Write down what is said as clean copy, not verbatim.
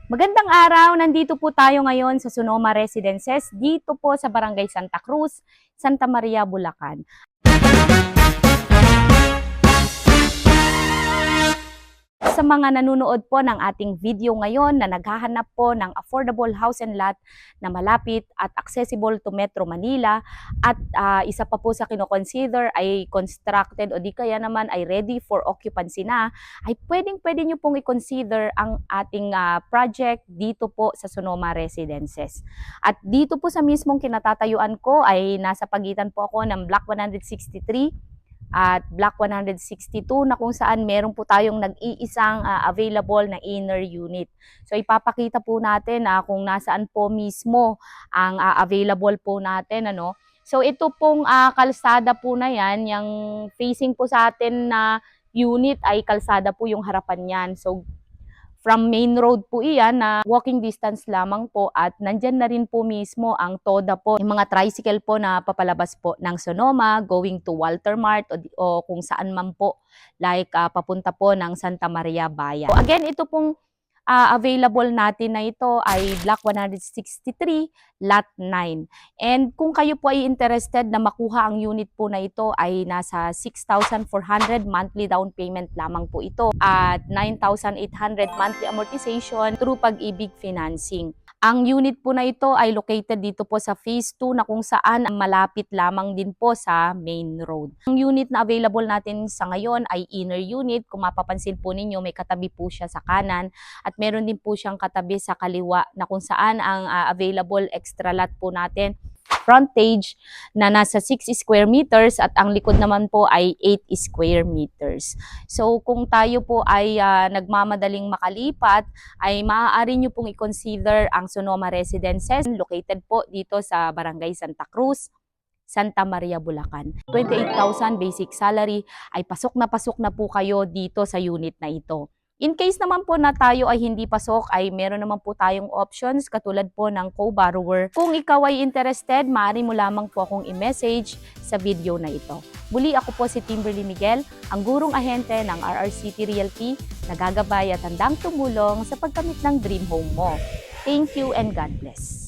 Magandang araw, nandito po tayo ngayon sa Sonoma Residences, dito po sa Barangay Santa Cruz, Santa Maria, Bulacan. Sa mga nanonood po ng ating video ngayon na naghahanap po ng affordable house and lot na malapit at accessible to Metro Manila at isa pa po sa kinoconsider ay constructed o di kaya naman ay ready for occupancy na, ay pwedeng-pwede nyo pong i-consider ang ating project dito po sa Sonoma Residences. At dito po sa mismong kinatatayuan ko ay nasa pagitan po ako ng Block 163 at Block 162 na kung saan meron po tayong nag-iisang available na inner unit. So ipapakita po natin kung nasaan po mismo ang available po natin. So ito pong kalsada po na yan, yung facing po sa atin na unit ay kalsada po yung harapan niyan. So from main road po iyan na walking distance lamang po at nandyan na rin po mismo ang TODA po, yung mga tricycle po na papalabas po ng Sonoma going to Walter Mart o kung saan man po like papunta po ng Santa Maria Bayan. So again, ito pong available natin na ito ay Block 163, Lot 9. And kung kayo po ay interested na makuha ang unit po na ito ay nasa 6,400 monthly down payment lamang po ito at 9,800 monthly amortization through Pag-ibig Financing. Ang unit po na ito ay located dito po sa Phase 2 na kung saan malapit lamang din po sa main road. Ang unit na available natin sa ngayon ay inner unit. Kung mapapansin po ninyo, may katabi po siya sa kanan at meron din po siyang katabi sa kaliwa na kung saan ang available extra lot po natin frontage na nasa 6 square meters at ang likod naman po ay 8 square meters. So kung tayo po ay nagmamadaling makalipat, ay maaari nyo pong i-consider ang Sonoma Residences located po dito sa Barangay Santa Cruz, Santa Maria, Bulacan. 28,000 basic salary ay pasok na po kayo dito sa unit na ito. In case naman po na tayo ay hindi pasok, ay meron naman po tayong options katulad po ng co-borrower. Kung ikaw ay interested, maaari mo lamang po akong i-message sa video na ito. Muli ako po si Timberly Miguel, ang gurong ahente ng RRCT Realty, nagagabay at handang tumulong sa pagkamit ng dream home mo. Thank you and God bless.